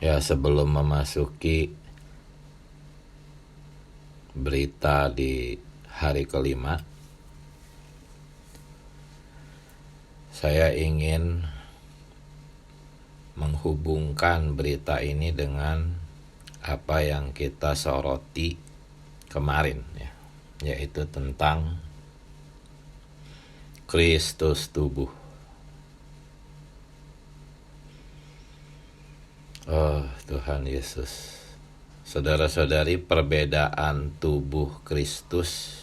Ya, sebelum memasuki berita di hari kelima, saya ingin menghubungkan berita ini dengan apa yang kita soroti kemarin, yaitu tentang Kristus tubuh. Oh Tuhan Yesus, saudara-saudari, perbedaan tubuh Kristus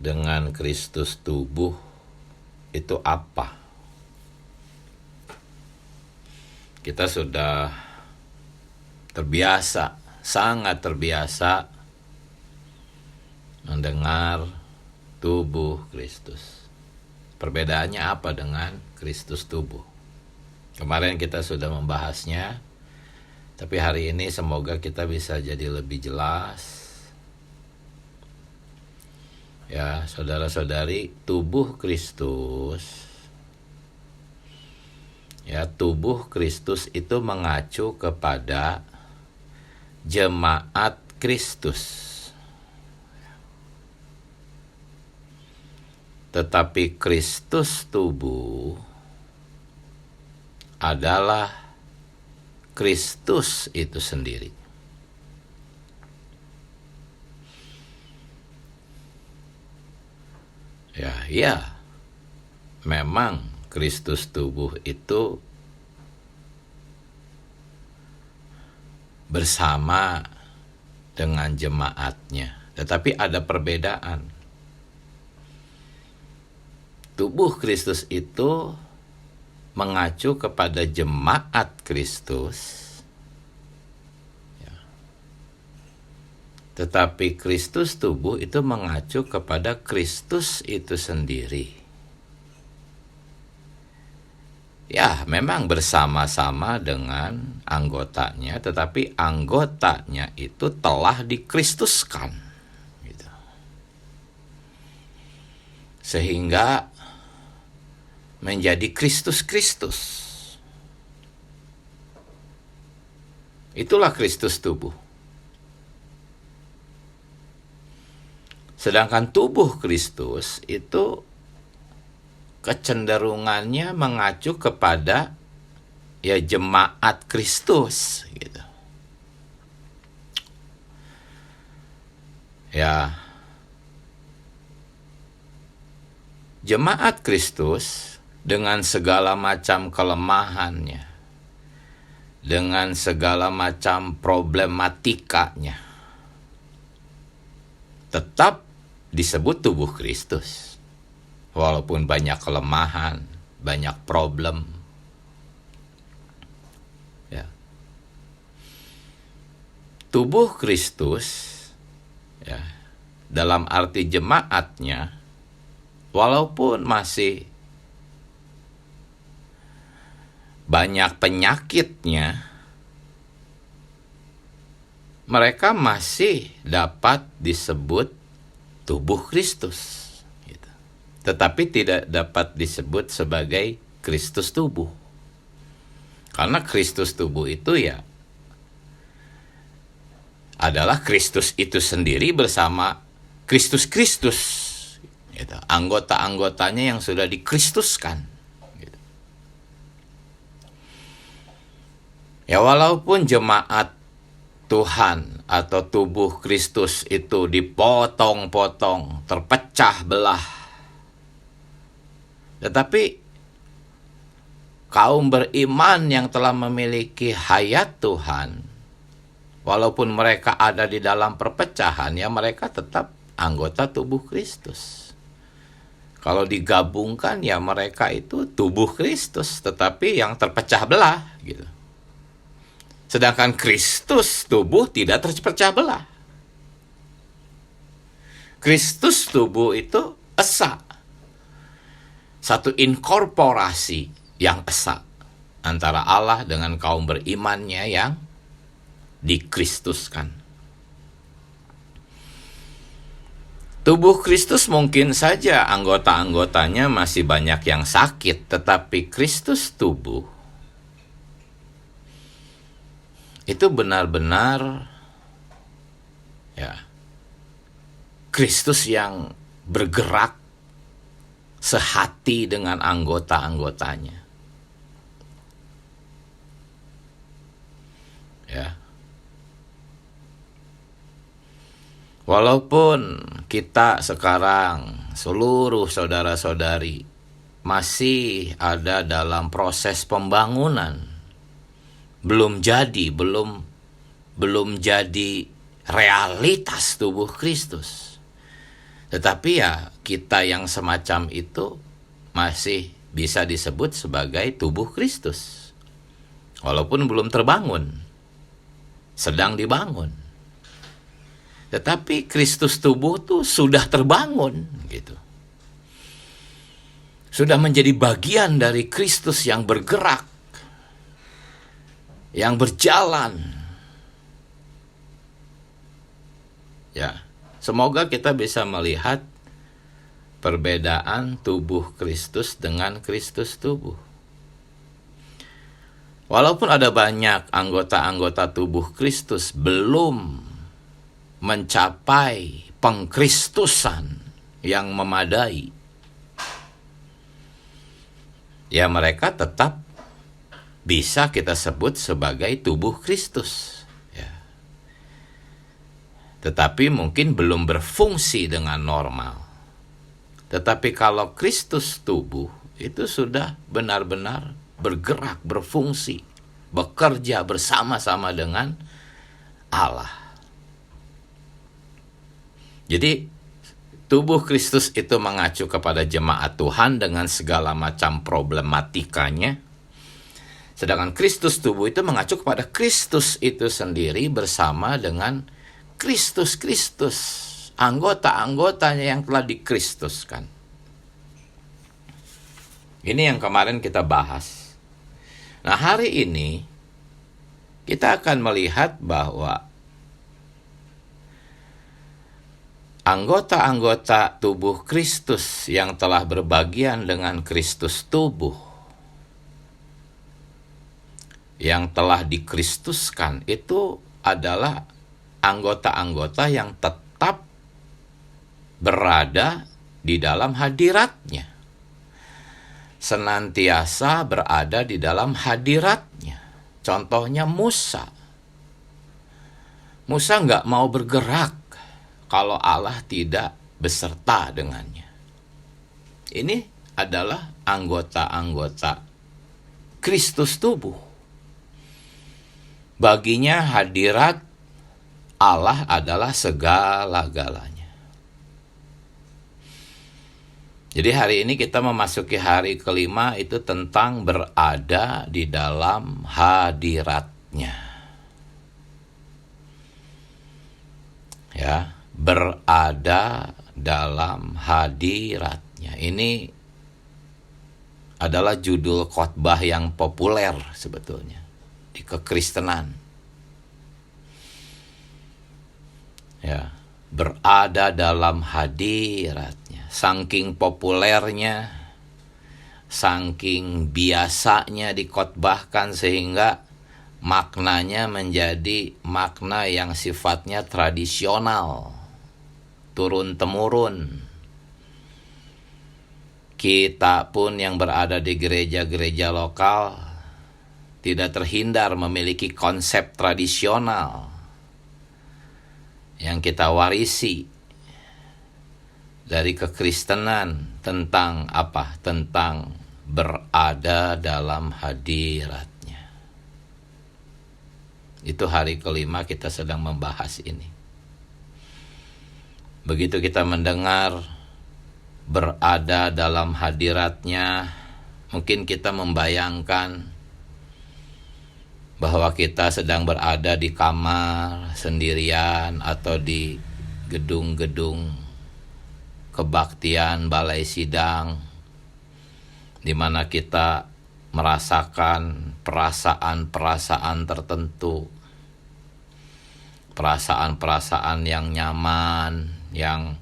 dengan Kristus tubuh itu apa? Kita sudah terbiasa, sangat terbiasa mendengar tubuh Kristus. Perbedaannya apa dengan Kristus tubuh? Kemarin kita sudah membahasnya, tapi hari ini semoga kita bisa jadi lebih jelas. Ya, saudara-saudari, tubuh Kristus, tubuh Kristus itu mengacu kepada jemaat Kristus. Tetapi Kristus tubuh adalah Kristus itu sendiri. Ya, memang Kristus tubuh itu bersama dengan jemaatnya, tetapi ada perbedaan. Tubuh Kristus itu mengacu kepada jemaat Kristus, tetapi Kristus tubuh itu mengacu kepada Kristus itu sendiri. Ya, memang bersama-sama dengan anggotanya, tetapi anggotanya itu telah dikristuskan, gitu. Sehingga menjadi Kristus-Kristus. Itulah Kristus tubuh. Sedangkan tubuh Kristus itu kecenderungannya mengacu kepada jemaat Kristus, gitu. Ya, jemaat Kristus dengan segala macam kelemahannya, dengan segala macam problematikanya, tetap disebut tubuh Kristus. Walaupun banyak kelemahan, banyak problem. Ya. Tubuh Kristus, dalam arti jemaatnya, walaupun masih banyak penyakitnya, mereka masih dapat disebut tubuh Kristus, gitu. Tetapi tidak dapat disebut sebagai Kristus tubuh, karena Kristus tubuh itu adalah Kristus itu sendiri bersama Kristus-Kristus, gitu. Anggota-anggotanya yang sudah dikristuskan. Ya, walaupun jemaat Tuhan atau tubuh Kristus itu dipotong-potong, terpecah belah, tetapi kaum beriman yang telah memiliki hayat Tuhan, walaupun mereka ada di dalam perpecahan, mereka tetap anggota tubuh Kristus. Kalau digabungkan, mereka itu tubuh Kristus, tetapi yang terpecah belah, gitu. Sedangkan Kristus tubuh tidak terpecah belah. Kristus tubuh itu esa. Satu inkorporasi yang esa antara Allah dengan kaum berimannya yang dikristuskan. Tubuh Kristus mungkin saja anggota-anggotanya masih banyak yang sakit, tetapi Kristus tubuh itu benar-benar ya Kristus yang bergerak sehati dengan anggota-anggotanya. Ya. Walaupun kita sekarang seluruh saudara-saudari masih ada dalam proses pembangunan, belum jadi realitas tubuh Kristus. Tetapi ya kita yang semacam itu masih bisa disebut sebagai tubuh Kristus. Walaupun belum terbangun, sedang dibangun. Tetapi Kristus tubuh tuh sudah terbangun gitu. Sudah menjadi bagian dari Kristus yang bergerak, yang berjalan. Ya, semoga kita bisa melihat perbedaan tubuh Kristus dengan Kristus tubuh. Walaupun ada banyak anggota-anggota tubuh Kristus belum mencapai pengkristusan yang memadai, ya mereka tetap bisa kita sebut sebagai tubuh Kristus. Ya. Tetapi mungkin belum berfungsi dengan normal. Tetapi kalau Kristus tubuh itu sudah benar-benar bergerak, berfungsi, bekerja bersama-sama dengan Allah. Jadi tubuh Kristus itu mengacu kepada jemaat Tuhan dengan segala macam problematikanya. Sedangkan Kristus tubuh itu mengacu kepada Kristus itu sendiri bersama dengan Kristus, anggota-anggotanya yang telah dikristuskan. Ini yang kemarin kita bahas. Nah, hari ini kita akan melihat bahwa anggota-anggota tubuh Kristus yang telah berbagian dengan Kristus tubuh, yang telah dikristuskan, itu adalah anggota-anggota yang tetap berada di dalam hadiratnya, senantiasa berada di dalam hadiratnya. Contohnya Musa nggak mau bergerak kalau Allah tidak beserta dengannya. Ini adalah anggota-anggota Kristus tubuh. Baginya hadirat Allah adalah segala-galanya. Jadi hari ini kita memasuki hari kelima, itu tentang berada di dalam hadiratnya. Ya, berada dalam hadiratnya. Ini adalah judul khotbah yang populer sebetulnya di kekristenan. Ya, berada dalam hadiratnya. Saking populernya, saking biasanya dikhotbahkan sehingga maknanya menjadi makna yang sifatnya tradisional, turun-temurun. Kita pun yang berada di gereja-gereja lokal tidak terhindar memiliki konsep tradisional yang kita warisi dari kekristenan tentang apa? Tentang berada dalam hadiratnya. Itu hari kelima kita sedang membahas ini. Begitu kita mendengar berada dalam hadiratnya, mungkin kita membayangkan bahwa kita sedang berada di kamar sendirian atau di gedung-gedung kebaktian, balai sidang, di mana kita merasakan perasaan-perasaan tertentu, perasaan-perasaan yang nyaman, yang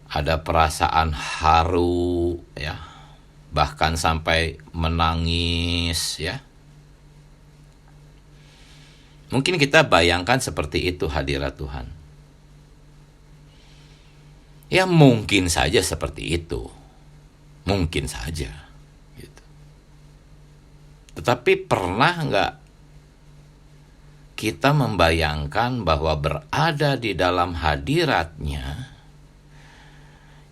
ada perasaan haru, ya, bahkan sampai menangis, ya. Mungkin kita bayangkan seperti itu hadirat Tuhan. Ya mungkin saja seperti itu. Mungkin saja. Gitu. Tetapi pernah nggak kita membayangkan bahwa berada di dalam hadiratnya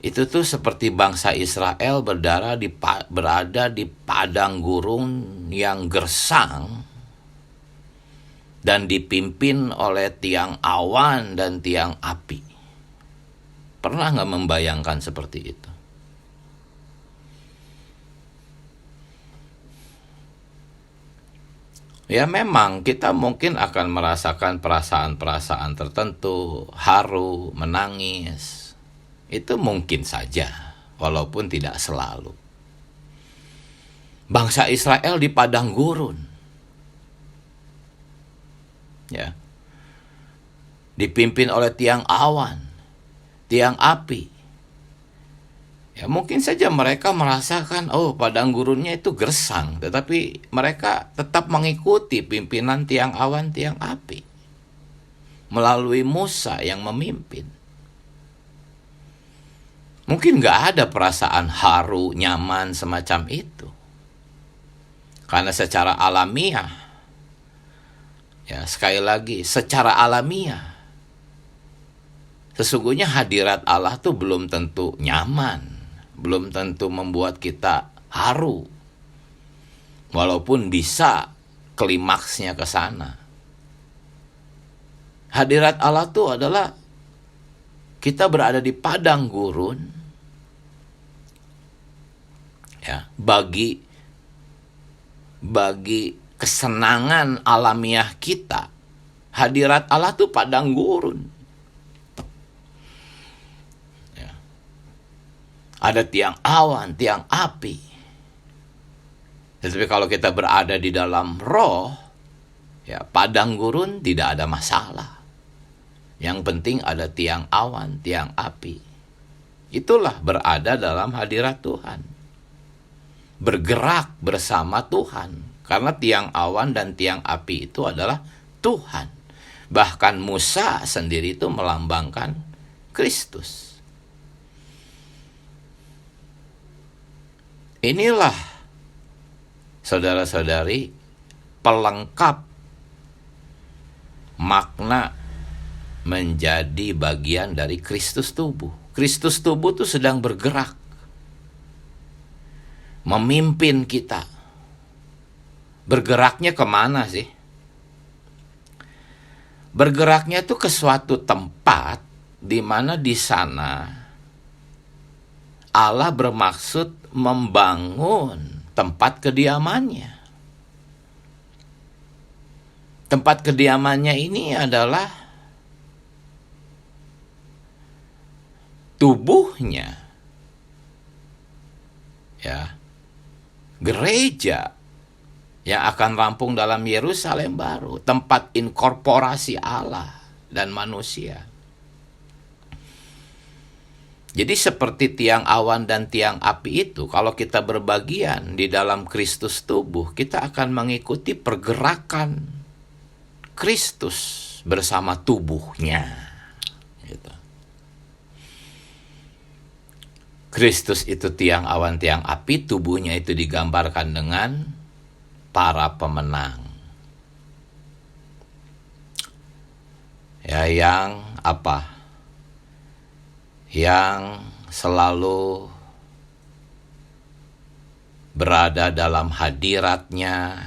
itu tuh seperti bangsa Israel berada di padang gurun yang gersang dan dipimpin oleh tiang awan dan tiang api. Pernah nggak membayangkan seperti itu? Ya memang kita mungkin akan merasakan perasaan-perasaan tertentu, haru, menangis. Itu mungkin saja, walaupun tidak selalu. Bangsa Israel di padang gurun. Ya. Dipimpin oleh tiang awan, tiang api. Ya mungkin saja mereka merasakan, padang gurunnya itu gersang, tetapi mereka tetap mengikuti pimpinan tiang awan, tiang api. Melalui Musa yang memimpin. Mungkin gak ada perasaan haru, nyaman semacam itu. Karena secara alamiah, ya sekali lagi, secara alamiah, sesungguhnya hadirat Allah tuh belum tentu nyaman. Belum tentu membuat kita haru. Walaupun bisa klimaksnya ke sana. Hadirat Allah itu adalah kita berada di padang gurun. Ya, bagi kesenangan alamiah kita, hadirat Allah itu padang gurun. Ada tiang awan, tiang api. Tetapi kalau kita berada di dalam roh, ya padang gurun tidak ada masalah. Yang penting ada tiang awan, tiang api. Itulah berada dalam hadirat Tuhan. Bergerak bersama Tuhan. Karena tiang awan dan tiang api itu adalah Tuhan. Bahkan Musa sendiri itu melambangkan Kristus. Inilah, saudara-saudari, pelengkap makna menjadi bagian dari Kristus tubuh. Kristus tubuh itu sedang bergerak, memimpin kita. Bergeraknya kemana sih? Bergeraknya itu ke suatu tempat di mana di sana Allah bermaksud membangun tempat kediamannya. Tempat kediamannya ini adalah tubuhnya. Ya. Gereja yang akan rampung dalam Yerusalem baru, tempat inkorporasi Allah dan manusia. Jadi seperti tiang awan dan tiang api itu, kalau kita berbagian di dalam Kristus tubuh, kita akan mengikuti pergerakan Kristus bersama tubuhnya. Gitu. Kristus itu tiang awan, tiang api, tubuhnya itu digambarkan dengan para pemenang. Ya, yang apa? Yang selalu berada dalam hadiratnya,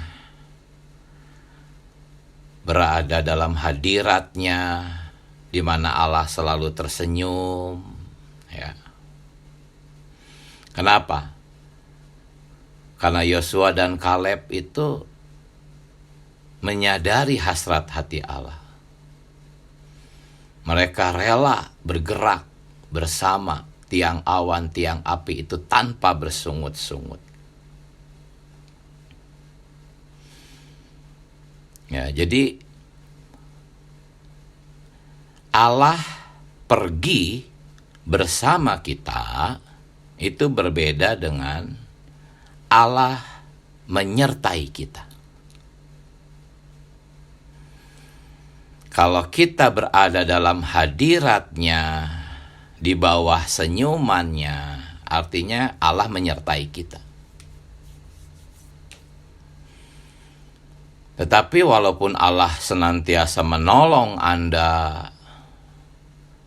di mana Allah selalu tersenyum. Ya. Kenapa? Karena Yosua dan Kaleb itu menyadari hasrat hati Allah. Mereka rela bergerak bersama tiang awan, tiang api itu tanpa bersungut-sungut. Ya, jadi Allah pergi bersama kita itu berbeda dengan Allah menyertai kita. Kalau kita berada dalam hadiratnya, di bawah senyumannya, artinya Allah menyertai kita. Tetapi walaupun Allah senantiasa menolong Anda,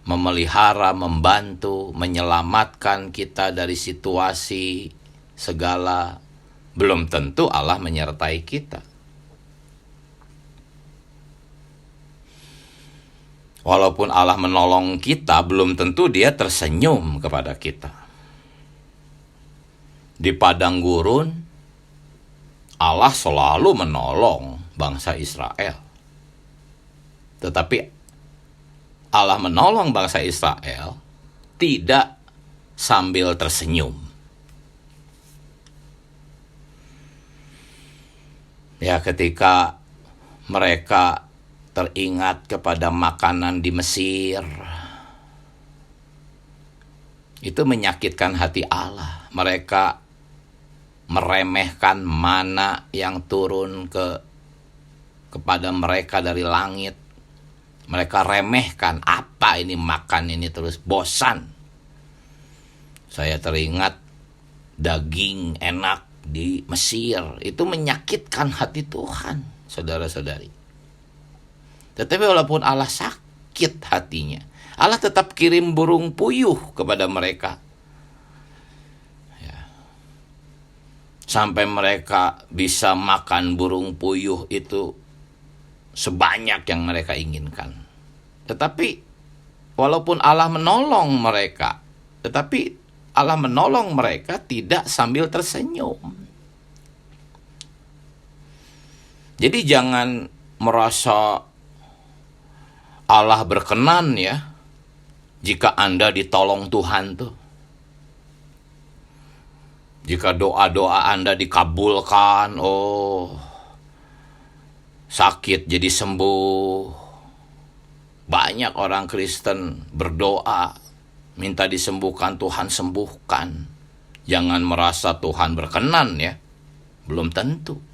memelihara, membantu, menyelamatkan kita dari situasi segala, belum tentu Allah menyertai kita. Walaupun Allah menolong kita, belum tentu Dia tersenyum kepada kita. Di padang gurun, Allah selalu menolong bangsa Israel. Tetapi Allah menolong bangsa Israel tidak sambil tersenyum. Ya, ketika mereka teringat kepada makanan di Mesir, itu menyakitkan hati Allah. Mereka meremehkan mana yang turun kepada mereka dari langit. Mereka remehkan, apa ini makan ini terus, bosan. Saya teringat daging enak di Mesir, itu menyakitkan hati Tuhan, saudara-saudari. Tetapi walaupun Allah sakit hatinya, Allah tetap kirim burung puyuh kepada mereka. Ya. Sampai mereka bisa makan burung puyuh itu sebanyak yang mereka inginkan. Tetapi walaupun Allah menolong mereka, tetapi Allah menolong mereka tidak sambil tersenyum. Jadi jangan merasa Allah berkenan ya jika Anda ditolong Tuhan tuh. Jika doa-doa Anda dikabulkan, sakit jadi sembuh. Banyak orang Kristen berdoa minta disembuhkan, Tuhan sembuhkan. Jangan merasa Tuhan berkenan ya. Belum tentu.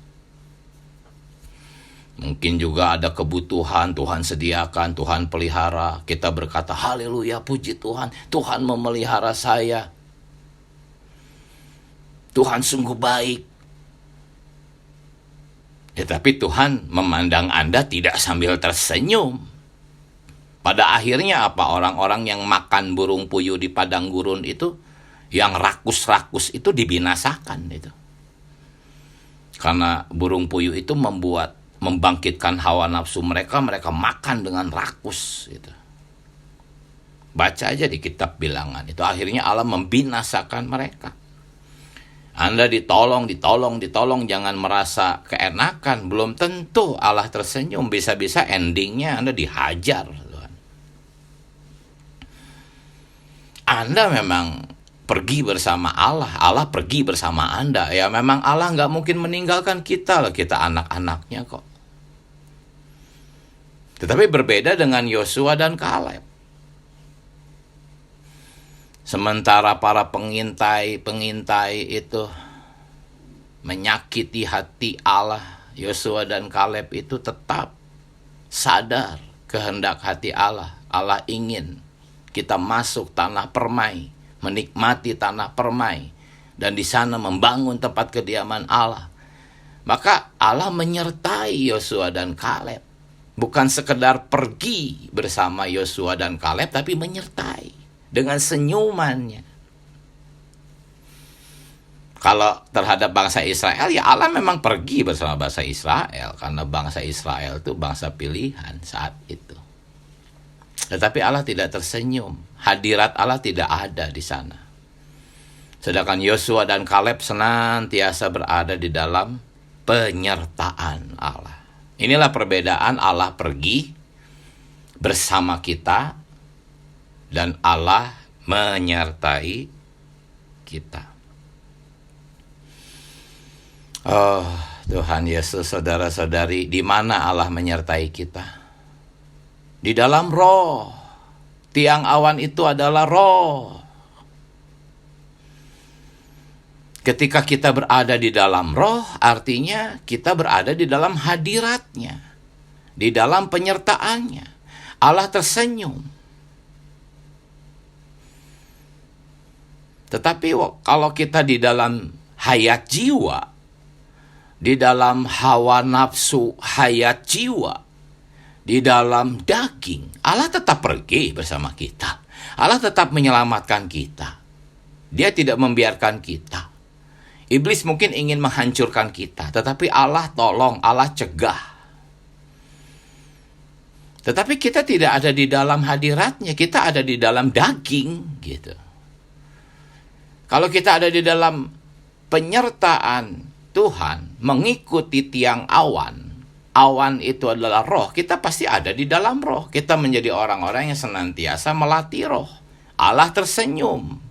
Mungkin juga ada kebutuhan, Tuhan sediakan, Tuhan pelihara. Kita berkata, haleluya, puji Tuhan. Tuhan memelihara saya. Tuhan sungguh baik. Ya, tapi Tuhan memandang Anda tidak sambil tersenyum. Pada akhirnya apa? Orang-orang yang makan burung puyuh di padang gurun itu, yang rakus-rakus itu dibinasakan itu. Karena burung puyuh itu membangkitkan hawa nafsu mereka makan dengan rakus gitu. Baca aja di kitab Bilangan, itu akhirnya Allah membinasakan mereka. Anda ditolong, jangan merasa keenakan, belum tentu Allah tersenyum, bisa-bisa endingnya Anda dihajar. Tuhan. Anda memang pergi bersama Allah, Allah pergi bersama Anda. Ya memang Allah nggak mungkin meninggalkan kita loh, kita anak-anaknya kok. Tetapi berbeda dengan Yosua dan Kaleb. Sementara para pengintai itu menyakiti hati Allah, Yosua dan Kaleb itu tetap sadar kehendak hati Allah. Allah ingin kita masuk tanah permai, menikmati tanah permai, dan di sana membangun tempat kediaman Allah. Maka Allah menyertai Yosua dan Kaleb. Bukan sekedar pergi bersama Yosua dan Kaleb, tapi menyertai dengan senyumannya. Kalau terhadap bangsa Israel, ya Allah memang pergi bersama bangsa Israel, karena bangsa Israel itu bangsa pilihan saat itu. Tetapi Allah tidak tersenyum, hadirat Allah tidak ada di sana. Sedangkan Yosua dan Kaleb senantiasa berada di dalam penyertaan Allah. Inilah perbedaan, Allah pergi bersama kita dan Allah menyertai kita. Oh Tuhan Yesus, saudara-saudari, di mana Allah menyertai kita? Di dalam roh. Tiang awan itu adalah roh. Ketika kita berada di dalam roh, artinya kita berada di dalam hadiratnya. Di dalam penyertaannya, Allah tersenyum. Tetapi kalau kita di dalam hayat jiwa, di dalam hawa nafsu hayat jiwa, di dalam daging, Allah tetap pergi bersama kita. Allah tetap menyelamatkan kita. Dia tidak membiarkan kita. Iblis mungkin ingin menghancurkan kita, tetapi Allah tolong, Allah cegah. Tetapi kita tidak ada di dalam hadiratnya, kita ada di dalam daging, gitu. Kalau kita ada di dalam penyertaan Tuhan, mengikuti tiang awan, awan itu adalah roh, kita pasti ada di dalam roh. Kita menjadi orang-orang yang senantiasa melatih roh. Allah tersenyum.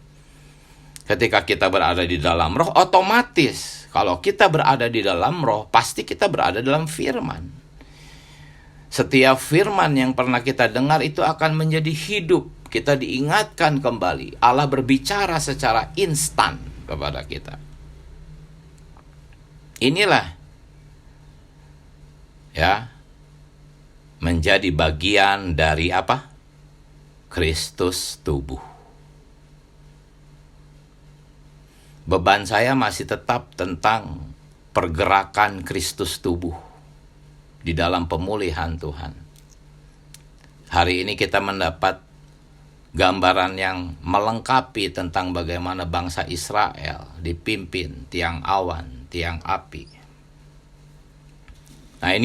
Ketika kita berada di dalam roh, otomatis kalau kita berada di dalam roh, pasti kita berada dalam firman. Setiap firman yang pernah kita dengar itu akan menjadi hidup. Kita diingatkan kembali. Allah berbicara secara instan kepada kita. Inilah ya, menjadi bagian dari apa? Kristus tubuh. Beban saya masih tetap tentang pergerakan Kristus tubuh di dalam pemulihan Tuhan. Hari ini kita mendapat gambaran yang melengkapi tentang bagaimana bangsa Israel dipimpin tiang awan, tiang api. Nah,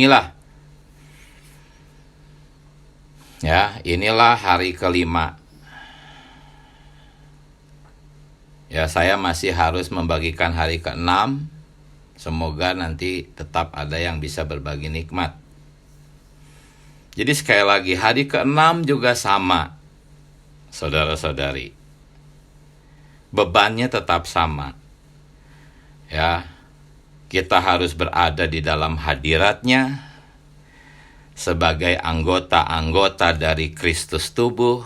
inilah hari kelima. Ya, saya masih harus membagikan hari ke-6. Semoga nanti tetap ada yang bisa berbagi nikmat. Jadi sekali lagi, hari ke-6 juga sama, saudara-saudari. Bebannya tetap sama. Ya, kita harus berada di dalam hadiratnya sebagai anggota-anggota dari Kristus tubuh,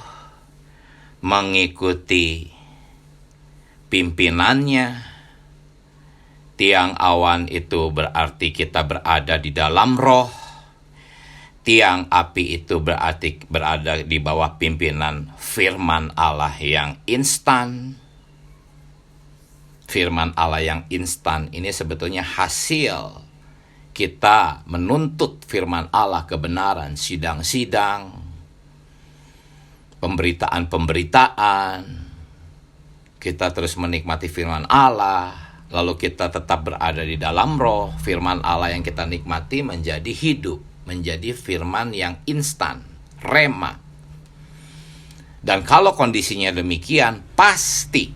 mengikuti pimpinannya. Tiang awan itu berarti kita berada di dalam roh. Tiang api itu berarti berada di bawah pimpinan firman Allah yang instan. Firman Allah yang instan ini sebetulnya hasil kita menuntut firman Allah, kebenaran, sidang-sidang, pemberitaan-pemberitaan. Kita terus menikmati firman Allah, lalu kita tetap berada di dalam roh. Firman Allah yang kita nikmati menjadi hidup, menjadi firman yang instan, rema. Dan kalau kondisinya demikian, pasti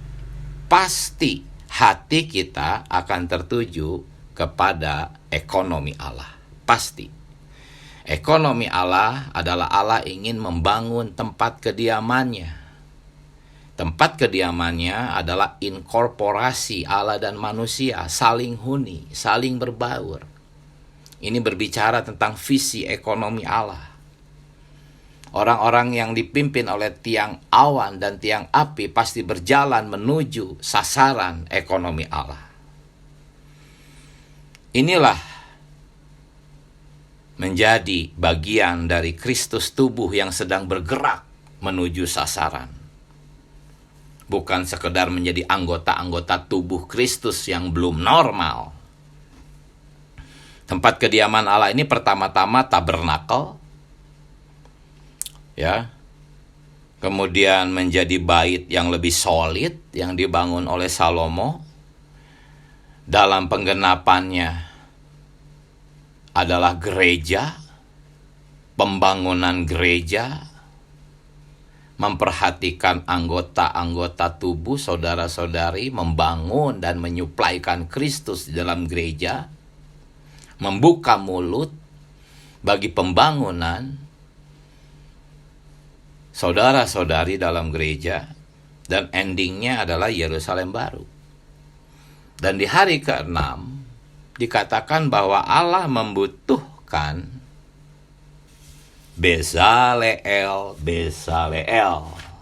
hati kita akan tertuju kepada ekonomi Allah. Pasti. Ekonomi Allah adalah Allah ingin membangun tempat kediamannya. Tempat kediamannya adalah inkorporasi Allah dan manusia, saling huni, saling berbaur. Ini berbicara tentang visi ekonomi Allah. Orang-orang yang dipimpin oleh tiang awan dan tiang api pasti berjalan menuju sasaran ekonomi Allah. Inilah menjadi bagian dari Kristus tubuh yang sedang bergerak menuju sasaran. Bukan sekedar menjadi anggota-anggota tubuh Kristus yang belum normal. Tempat kediaman Allah ini pertama-tama tabernakel, ya. Kemudian menjadi bait yang lebih solid yang dibangun oleh Salomo. Dalam penggenapannya adalah gereja, pembangunan gereja, memperhatikan anggota-anggota tubuh, saudara-saudari, membangun dan menyuplaikan Kristus di dalam gereja, membuka mulut bagi pembangunan saudara-saudari dalam gereja, dan endingnya adalah Yerusalem baru. Dan di hari ke-6 dikatakan bahwa Allah membutuhkan Bezaleel,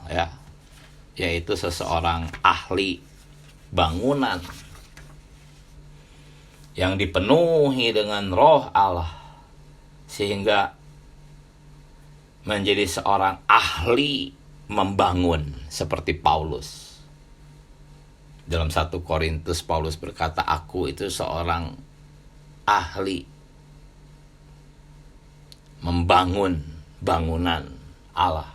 ya, yaitu seseorang ahli bangunan yang dipenuhi dengan roh Allah, sehingga menjadi seorang ahli membangun seperti Paulus. Dalam 1 Korintus Paulus berkata, aku itu seorang ahli membangun bangunan Allah.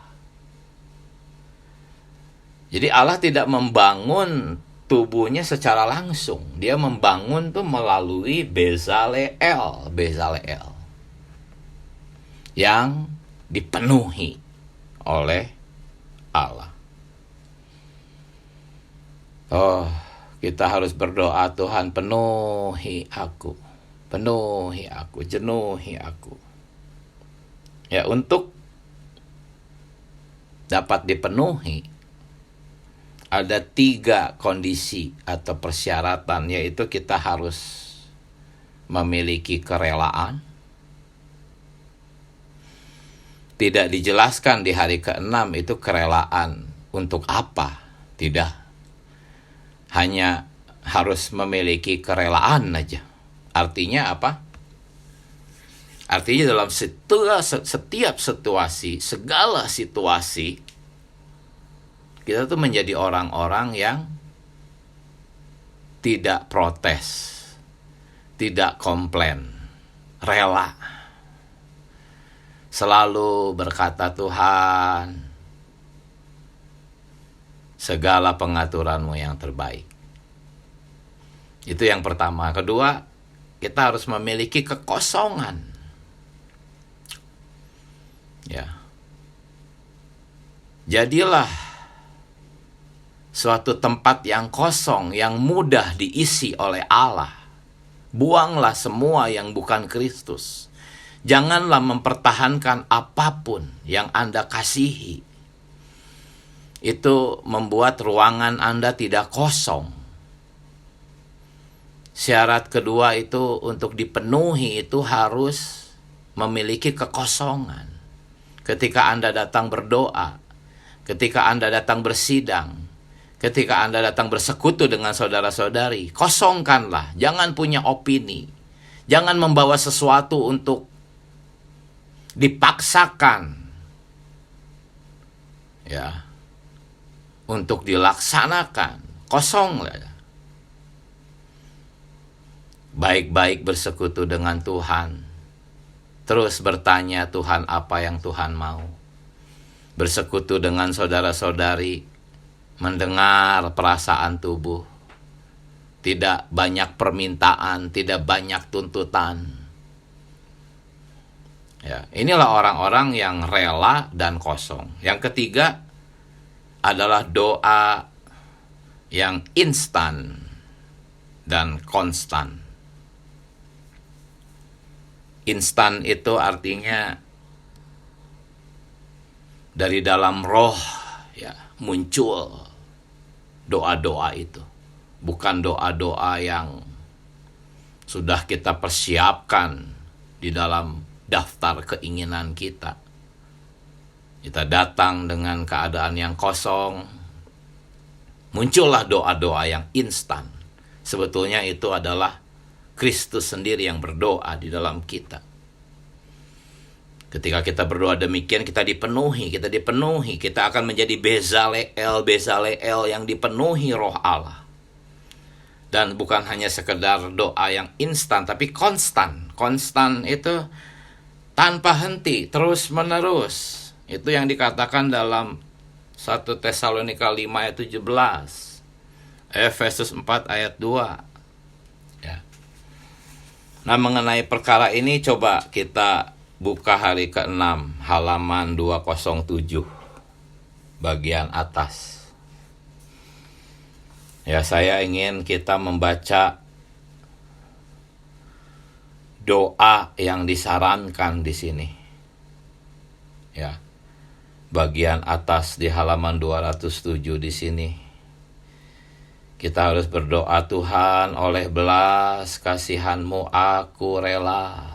Jadi Allah tidak membangun tubuhnya secara langsung. Dia membangun tuh melalui Bezaleel yang dipenuhi oleh Allah. Oh, kita harus berdoa, Tuhan penuhi aku, jenuhi aku. Ya, untuk dapat dipenuhi ada 3 kondisi atau persyaratan, yaitu kita harus memiliki kerelaan. Tidak dijelaskan di hari ke-6 itu kerelaan untuk apa, tidak. Hanya harus memiliki kerelaan aja. Artinya apa? Artinya dalam setiap situasi, segala situasi, kita tuh menjadi orang-orang yang tidak protes, tidak komplain, rela. Selalu berkata, Tuhan, segala pengaturan-Mu yang terbaik. Itu yang pertama. Kedua, kita harus memiliki kekosongan. Ya. Jadilah suatu tempat yang kosong, yang mudah diisi oleh Allah. Buanglah semua yang bukan Kristus. Janganlah mempertahankan apapun yang Anda kasihi. Itu membuat ruangan Anda tidak kosong. Syarat kedua itu untuk dipenuhi itu harus memiliki kekosongan. Ketika Anda datang berdoa, ketika Anda datang bersidang, ketika Anda datang bersekutu dengan saudara-saudari, kosongkanlah. Jangan punya opini. Jangan membawa sesuatu untuk dipaksakan. Ya. Untuk dilaksanakan. Kosonglah. Baik-baik bersekutu dengan Tuhan. Terus bertanya, Tuhan, apa yang Tuhan mau? Bersekutu dengan saudara-saudari, mendengar perasaan tubuh, tidak banyak permintaan, tidak banyak tuntutan. Ya, inilah orang-orang yang rela dan kosong. Yang ketiga adalah doa yang instan dan konstan. Instan itu artinya dari dalam roh, ya, muncul doa-doa itu. Bukan doa-doa yang sudah kita persiapkan di dalam daftar keinginan kita. Kita datang dengan keadaan yang kosong, muncullah doa-doa yang instan. Sebetulnya itu adalah Kristus sendiri yang berdoa di dalam kita. Ketika kita berdoa demikian, kita dipenuhi, kita akan menjadi Bezaleel yang dipenuhi roh Allah. Dan bukan hanya sekedar doa yang instan, tapi konstan. Konstan itu tanpa henti, terus menerus. Itu yang dikatakan dalam 1 Tesalonika 5 ayat 17, Efesus 4 ayat 2. Ya. Nah, mengenai perkara ini coba kita buka hari ke-6, halaman 207, bagian atas. Ya, saya ingin kita membaca doa yang disarankan di sini. Ya, bagian atas di halaman 207 di sini. Kita harus berdoa, Tuhan, oleh belas kasihan-Mu aku rela.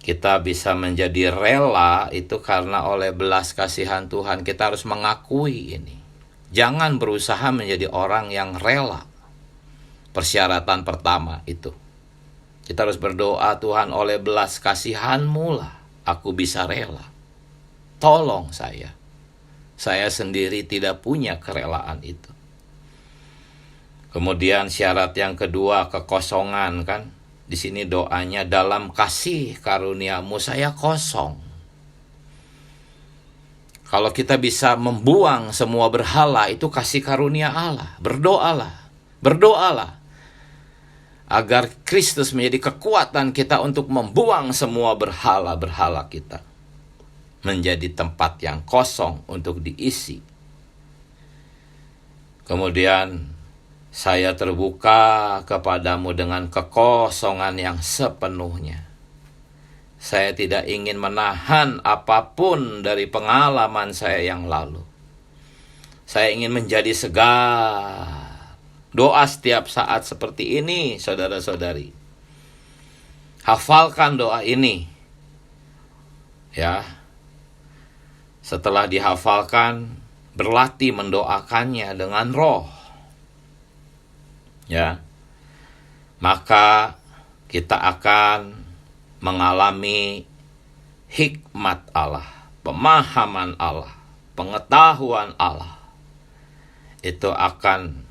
Kita bisa menjadi rela itu karena oleh belas kasihan Tuhan. Kita harus mengakui ini. Jangan berusaha menjadi orang yang rela. Persyaratan pertama itu. Kita harus berdoa, Tuhan, oleh belas kasihan-Mu lah aku bisa rela. Tolong saya. Saya sendiri tidak punya kerelaan itu. Kemudian syarat yang kedua, kekosongan kan. Di sini doanya, dalam kasih karuniamu saya kosong. Kalau kita bisa membuang semua berhala, itu kasih karunia Allah. Berdoalah agar Kristus menjadi kekuatan kita untuk membuang semua berhala-berhala kita, menjadi tempat yang kosong untuk diisi. Kemudian saya terbuka kepadamu dengan kekosongan yang sepenuhnya. Saya tidak ingin menahan apapun dari pengalaman saya yang lalu. Saya ingin menjadi segar. Doa setiap saat seperti ini, saudara-saudari. Hafalkan doa ini. Ya. Setelah dihafalkan, berlatih mendoakannya dengan roh. Ya. Maka kita akan mengalami hikmat Allah, pemahaman Allah, pengetahuan Allah. Itu akan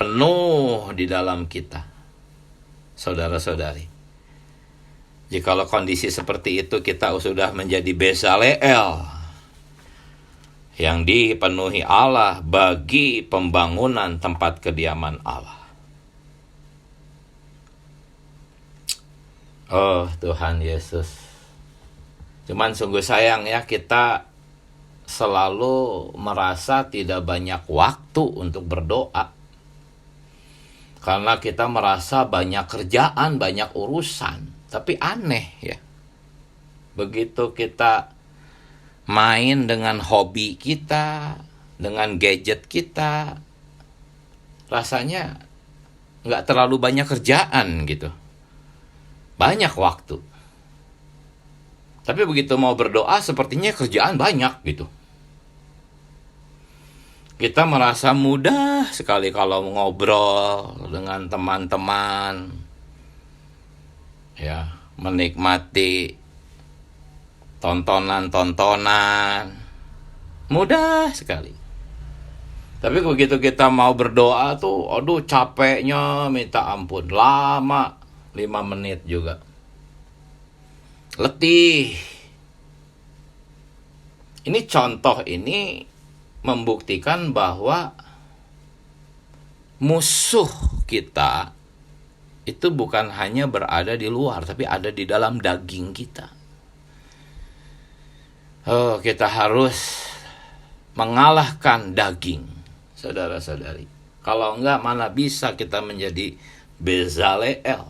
penuh di dalam kita, saudara-saudari. Jikalau kondisi seperti itu, kita sudah menjadi Bezaleel yang dipenuhi Allah bagi pembangunan tempat kediaman Allah. Oh Tuhan Yesus. Cuman sungguh sayang ya, kita selalu merasa tidak banyak waktu untuk berdoa. Karena kita merasa banyak kerjaan, banyak urusan. Tapi aneh ya. Begitu kita main dengan hobi kita, dengan gadget kita, rasanya nggak terlalu banyak kerjaan gitu. Banyak waktu. Tapi begitu mau berdoa, sepertinya kerjaan banyak gitu. Kita merasa mudah sekali kalau ngobrol dengan teman-teman. Ya, menikmati tontonan-tontonan. Mudah sekali. Tapi begitu kita mau berdoa tuh, aduh capeknya minta ampun. Lama, 5 menit juga. Letih. Ini contoh ini membuktikan bahwa musuh kita itu bukan hanya berada di luar, tapi ada di dalam daging kita. Oh, kita harus mengalahkan daging, saudara-saudari. Kalau enggak, mana bisa kita menjadi Bezaleel.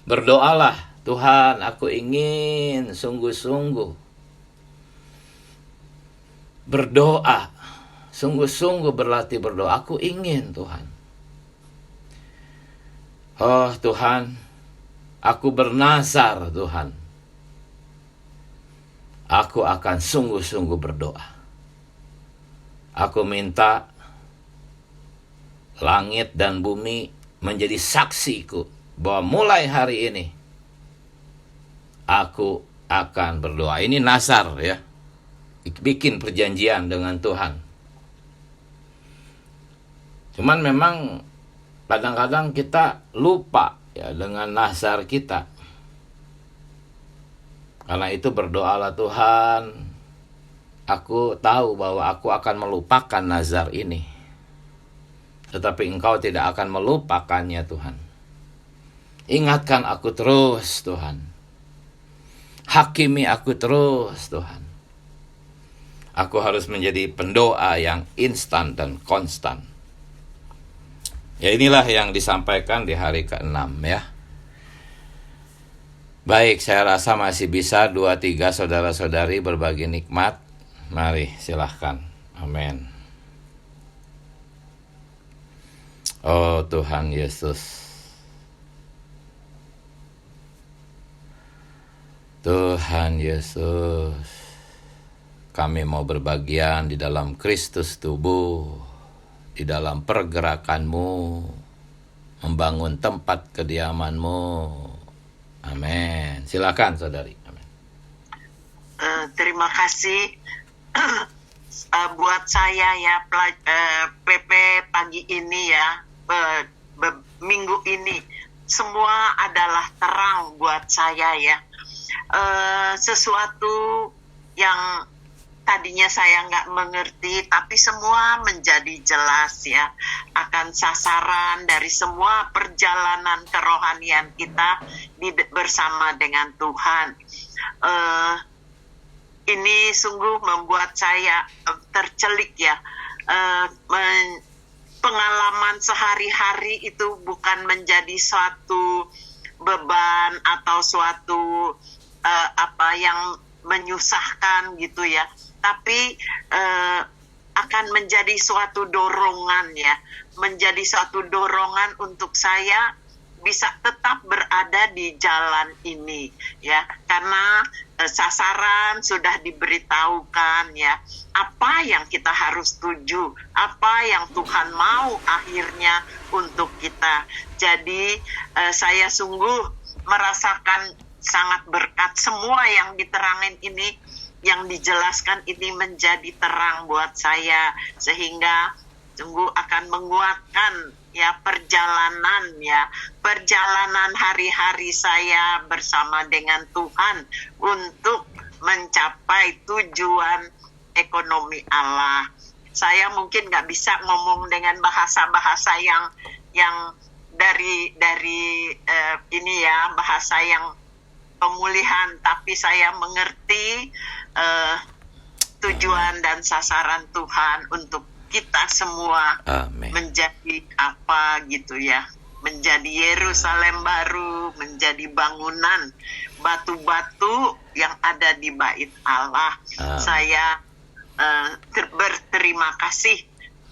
Berdoalah, Tuhan, aku ingin sungguh-sungguh berdoa, sungguh-sungguh berlatih berdoa. Aku ingin, Tuhan. Oh Tuhan, aku bernazar, Tuhan. Aku akan sungguh-sungguh berdoa. Aku minta langit dan bumi menjadi saksiku bahwa mulai hari ini aku akan berdoa. Ini nazar ya. Bikin perjanjian dengan Tuhan. Cuman memang kadang-kadang kita lupa ya dengan nazar kita. Karena itu berdoalah, Tuhan, aku tahu bahwa aku akan melupakan nazar ini. Tetapi Engkau tidak akan melupakannya, Tuhan. Ingatkan aku terus, Tuhan. Hakimi aku terus, Tuhan. Aku harus menjadi pendoa yang instan dan konstan. Ya, inilah yang disampaikan di hari ke-6 ya. Baik, saya rasa masih bisa 2-3 saudara-saudari berbagi nikmat. Mari, silahkan. Amin. Oh Tuhan Yesus. Tuhan Yesus. Kami mau berbagian di dalam Kristus tubuh, di dalam pergerakan-Mu, membangun tempat kediaman-Mu. Amin. Silakan saudari. Amin. Terima kasih. Buat saya ya, PP pagi ini ya, minggu ini, semua adalah terang buat saya ya. Sesuatu yang tadinya saya nggak mengerti, tapi semua menjadi jelas ya, akan sasaran dari semua perjalanan kerohanian kita bersama dengan Tuhan. Ini sungguh membuat saya tercelik ya. Pengalaman sehari-hari itu bukan menjadi suatu beban atau suatu yang menyusahkan gitu ya, tapi akan menjadi suatu dorongan ya, menjadi suatu dorongan untuk saya bisa tetap berada di jalan ini ya, karena sasaran sudah diberitahukan ya, apa yang kita harus tuju, apa yang Tuhan mau akhirnya untuk kita. Jadi saya sungguh merasakan sangat berkat semua yang diterangin ini, yang dijelaskan ini menjadi terang buat saya, sehingga sungguh akan menguatkan ya perjalanan hari-hari saya bersama dengan Tuhan untuk mencapai tujuan ekonomi Allah. Saya mungkin nggak bisa ngomong dengan bahasa-bahasa yang dari ini ya, bahasa yang pemulihan, tapi saya mengerti tujuan dan sasaran Tuhan untuk kita semua. Amen. Menjadi apa gitu ya, menjadi Yerusalem baru, menjadi bangunan batu-batu yang ada di bait Allah. Saya berterima kasih,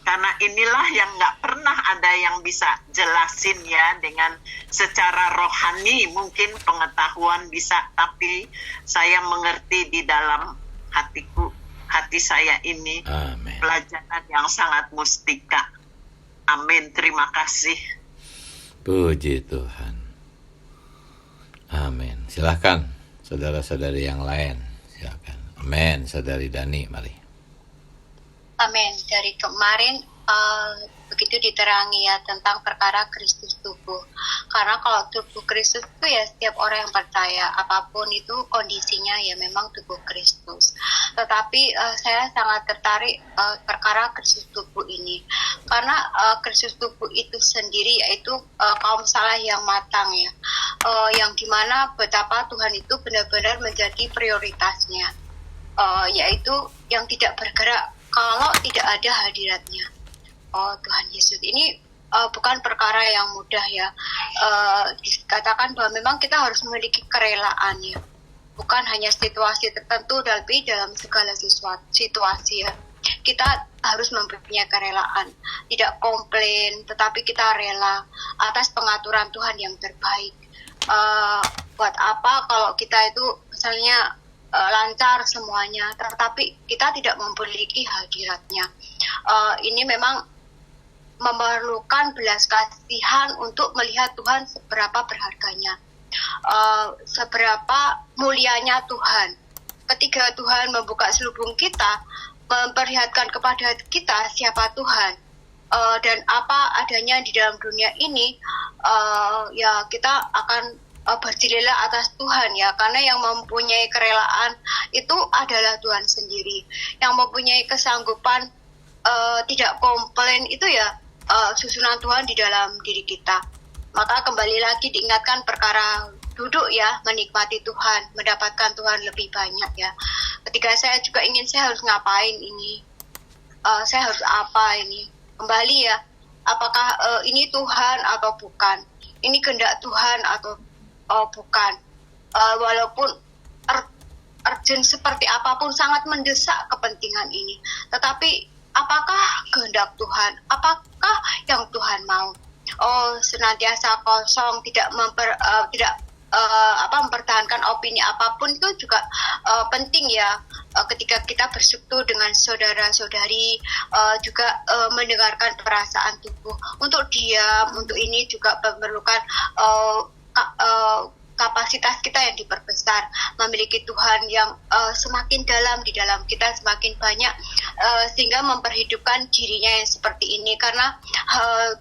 karena inilah yang nggak pernah ada yang bisa jelasin ya dengan secara rohani. Mungkin pengetahuan bisa, tapi saya mengerti di dalam hati saya ini. Amen. Pelajaran yang sangat mustika. Amin. Terima kasih. Puji Tuhan. Amin. Silakan saudara-saudari yang lain. Silakan. Amin. Saudari Dani, mari. Amin. Dari kemarin begitu diterangi ya tentang perkara Kristus tubuh. Karena kalau tubuh Kristus itu ya setiap orang yang percaya, apapun itu kondisinya ya memang tubuh Kristus. Tetapi saya sangat tertarik perkara Kristus tubuh ini. Karena Kristus tubuh itu sendiri yaitu kaum salah yang matang ya. Yang dimana betapa Tuhan itu benar-benar menjadi prioritasnya. Yaitu yang tidak bergerak kalau tidak ada hadiratnya. Tuhan Yesus ini bukan perkara yang mudah ya. Dikatakan bahwa memang kita harus memiliki kerelaan ya. Bukan hanya situasi tertentu, tapi dalam segala situasi ya. Kita harus mempunyai kerelaan. Tidak komplain, tetapi kita rela atas pengaturan Tuhan yang terbaik. Buat apa kalau kita itu misalnya lancar semuanya, tetapi kita tidak memiliki hadiratnya. Ini memang memerlukan belas kasihan untuk melihat Tuhan seberapa berharganya, seberapa mulianya Tuhan. Ketika Tuhan membuka selubung kita, memperlihatkan kepada kita siapa Tuhan dan apa adanya di dalam dunia ini, ya kita akan berjililah atas Tuhan ya, karena yang mempunyai kerelaan itu adalah Tuhan sendiri, yang mempunyai kesanggupan tidak komplain itu ya susunan Tuhan di dalam diri kita. Maka kembali lagi diingatkan perkara duduk ya, menikmati Tuhan, mendapatkan Tuhan lebih banyak ya. Ketika saya juga ingin, saya harus ngapain ini, saya harus apa ini, kembali ya, apakah ini Tuhan atau bukan, ini kehendak Tuhan atau bukan. Walaupun urgent seperti apapun, sangat mendesak kepentingan ini, tetapi apakah kehendak Tuhan? Apakah yang Tuhan mau? Senantiasa kosong, tidak mempertahankan opini apapun itu juga penting ya. Ketika kita bersekutu dengan saudara-saudari, juga mendengarkan perasaan tubuh. Untuk diam, untuk ini juga memerlukan kapasitas kita yang diperbesar, memiliki Tuhan yang semakin dalam di dalam kita, semakin banyak, sehingga memperhidupkan dirinya yang seperti ini. Karena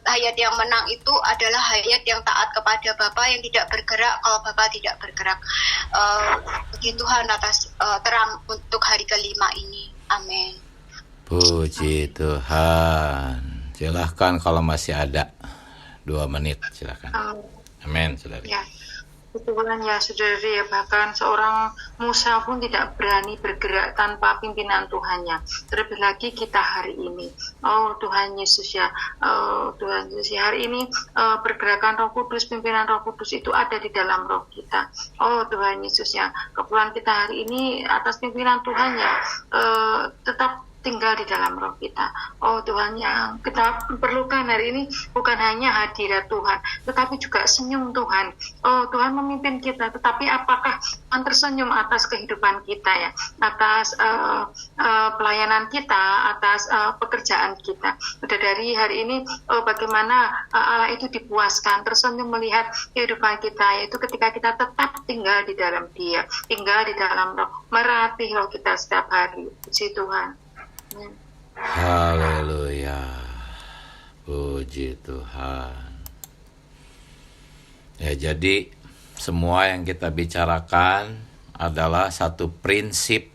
hayat yang menang itu adalah hayat yang taat kepada Bapa, yang tidak bergerak kalau Bapa tidak bergerak. Puji Tuhan atas terang untuk hari kelima ini. Amin. Puji Tuhan. Silahkan kalau masih ada 2 menit, silahkan. Amin, saudari. Ya, Tuhan ya saudari, ya bahkan seorang Musa pun tidak berani bergerak tanpa pimpinan Tuhannya. Terlebih lagi kita hari ini. Oh Tuhan Yesus ya, Tuhan Yesus ya, hari ini pergerakan Roh Kudus, pimpinan Roh Kudus itu ada di dalam roh kita. Oh Tuhan Yesus ya, keperluan kita hari ini atas pimpinan Tuhan ya, tetap tinggal di dalam roh kita. Oh Tuhan, yang kita perlukan hari ini bukan hanya hadirat Tuhan, tetapi juga senyum Tuhan. Oh Tuhan memimpin kita, tetapi apakah Tuhan tersenyum atas kehidupan kita ya, atas pelayanan kita, atas pekerjaan kita. Udah dari hari ini bagaimana Allah itu dipuaskan, tersenyum melihat kehidupan kita, yaitu ketika kita tetap tinggal di dalam Dia, tinggal di dalam roh, meratih roh kita setiap hari. Puji Tuhan. Haleluya. Puji Tuhan. Ya, jadi semua yang kita bicarakan adalah satu prinsip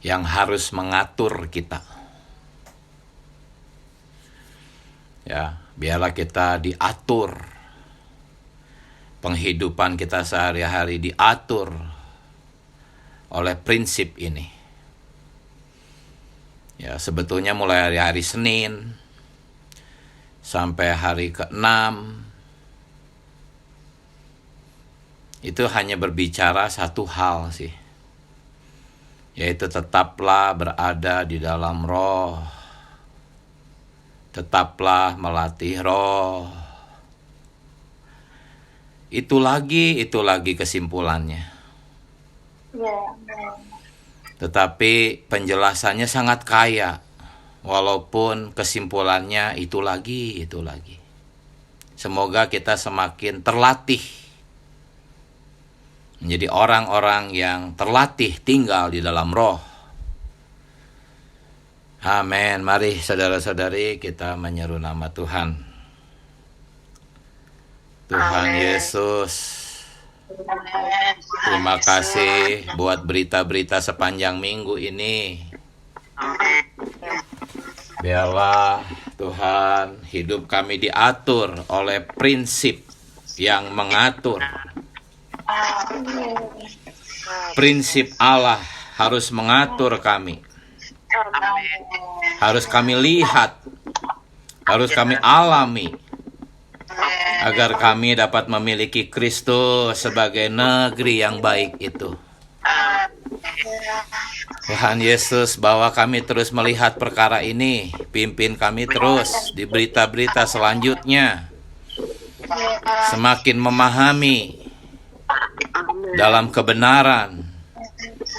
yang harus mengatur kita. Ya, biarlah kita diatur. Penghidupan kita sehari-hari diatur oleh prinsip ini. Ya, sebetulnya mulai hari Senin sampai hari ke-6 itu hanya berbicara satu hal sih, yaitu tetaplah berada di dalam roh, tetaplah melatih roh. Itu lagi kesimpulannya. Tetapi penjelasannya sangat kaya, walaupun kesimpulannya itu lagi. Semoga kita semakin terlatih menjadi orang-orang yang terlatih tinggal di dalam roh. Amin. Mari saudara-saudari kita menyeru nama Tuhan. Tuhan Yesus, terima kasih buat berita-berita sepanjang minggu ini. Biarlah Tuhan, hidup kami diatur oleh prinsip yang mengatur. Prinsip Allah harus mengatur kami. Harus kami lihat, harus kami alami, agar kami dapat memiliki Kristus sebagai negeri yang baik itu. Tuhan Yesus, bawa kami terus melihat perkara ini. Pimpin kami terus di berita-berita selanjutnya. Semakin memahami dalam kebenaran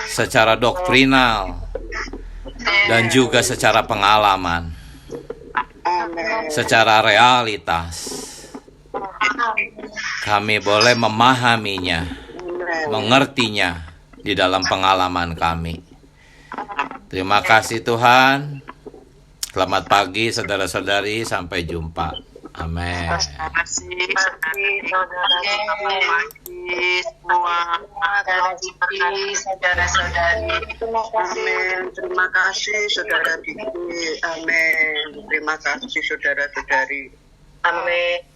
secara doktrinal dan juga secara pengalaman, secara realitas. Kami boleh memahaminya, mengertinya di dalam pengalaman kami. Terima kasih Tuhan. Selamat pagi saudara-saudari, sampai jumpa. Amin. Terima kasih saudara-saudari. Amin. Terima kasih saudara Diki. Amin. Terima kasih saudara-saudari. Amin.